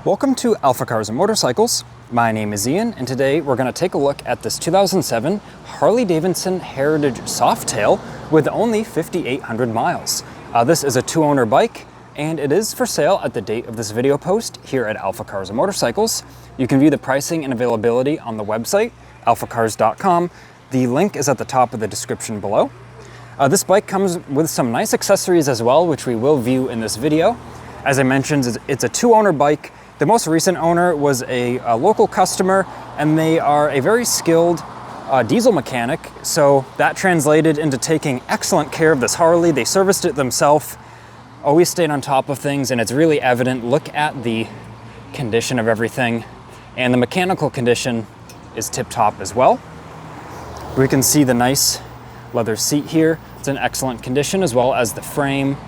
Welcome to AlphaCars Motorcycles. My name is Ian, and today we're going to take a look at this 2007 Harley-Davidson Heritage Softail with only 5,800 miles. This is a two-owner bike, and it is for sale at the date of this video post here at AlphaCars Motorcycles. You can view the pricing and availability on the website, alphacars.com. The link is at the top of the description below. This bike comes with some nice accessories as well, which we will view in this video. As I mentioned, it's a two-owner bike. The most recent owner was a local customer, and they are a very skilled diesel mechanic, so that translated into taking excellent care of this Harley. They serviced it themselves, always stayed on top of things, and it's really evident. Look at the condition of everything, and the mechanical condition is tip-top as well. We can see the nice leather seat here. It's in excellent condition, as well as the frame,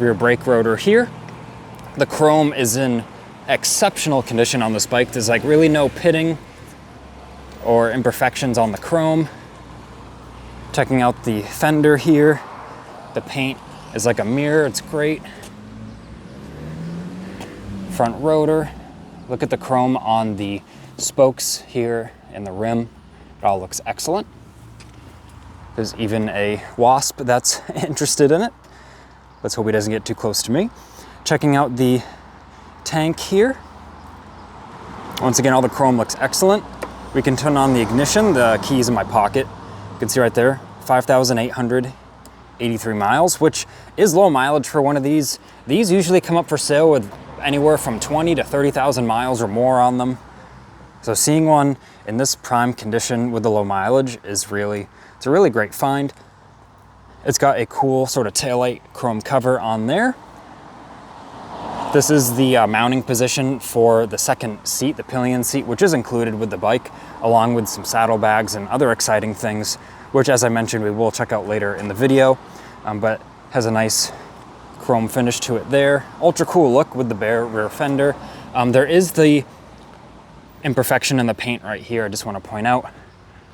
rear brake rotor here. The chrome is in exceptional condition on this bike. There's like really no pitting or imperfections on the chrome. Checking out the fender here. The paint is like a mirror, it's great. Front rotor. Look at the chrome on the spokes here and the rim. It all looks excellent. There's even a wasp that's interested in it. Let's hope he doesn't get too close to me. Checking out the tank here. Once again, all the chrome looks excellent. We can turn on the ignition. The key's in my pocket. You can see right there, 5,883 miles, which is low mileage for one of these. These usually come up for sale with anywhere from 20 to 30,000 miles or more on them. So seeing one in this prime condition with the low mileage is it's a really great find. It's got a cool sort of taillight chrome cover on there. This is the mounting position for the second seat, the pillion seat, which is included with the bike, along with some saddlebags and other exciting things, which, as I mentioned, we will check out later in the video, but has a nice chrome finish to it there. Ultra cool look with the bare rear fender. There is the imperfection in the paint right here, I just want to point out.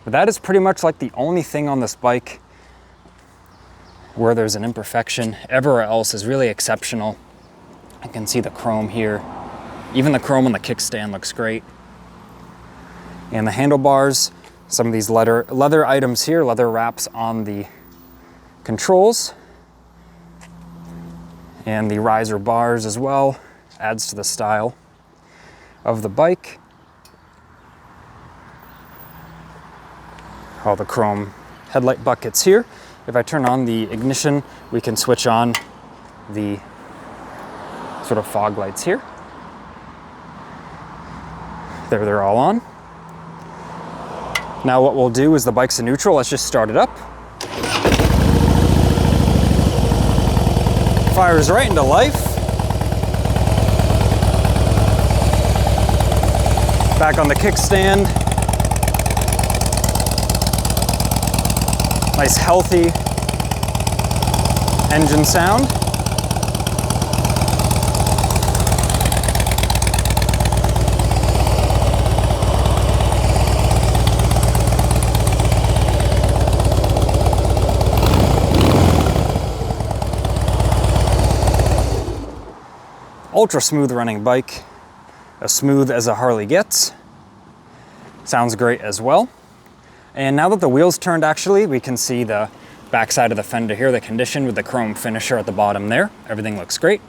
But that is pretty much like the only thing on this bike where there's an imperfection. Everywhere else is really exceptional. I can see the chrome here. Even the chrome on the kickstand looks great. And the handlebars, some of these leather items here, leather wraps on the controls. And the riser bars as well, adds to the style of the bike. All the chrome headlight buckets here. If I turn on the ignition, we can switch on the sort of fog lights here. There, they're all on. Now what we'll do is the bike's in neutral. Let's just start it up. Fires right into life. Back on the kickstand. Nice healthy engine sound. Ultra smooth running bike, as smooth as a Harley gets. Sounds great as well. And now that the wheels turned, actually, we can see the backside of the fender here, the condition with the chrome finisher at the bottom there. Everything looks great.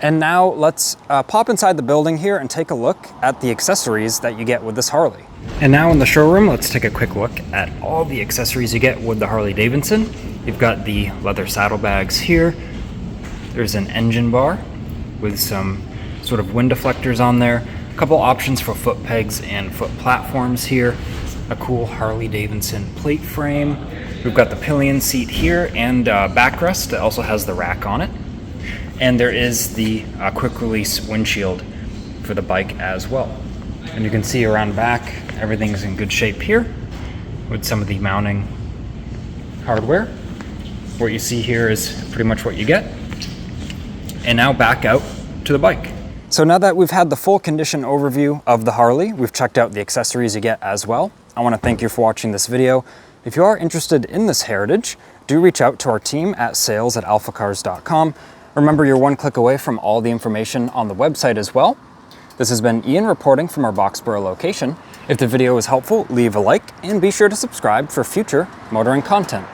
And now let's pop inside the building here and take a look at the accessories that you get with this Harley. And now in the showroom, let's take a quick look at all the accessories you get with the Harley-Davidson. You've got the leather saddlebags here. There's an engine bar with some sort of wind deflectors on there. A couple options for foot pegs and foot platforms here. A cool Harley-Davidson plate frame. We've got the pillion seat here and backrest that also has the rack on it. And there is the quick release windshield for the bike as well. And you can see around back, everything's in good shape here with some of the mounting hardware. What you see here is pretty much what you get. And now back out to the bike. So now that we've had the full condition overview of the Harley, we've checked out the accessories you get as well. I want to thank you for watching this video. If you are interested in this Heritage, do reach out to our team at sales@alphacars.com. Remember, you're one click away from all the information on the website as well. This has been Ian reporting from our Boxborough location. If the video was helpful, leave a like and be sure to subscribe for future motoring content.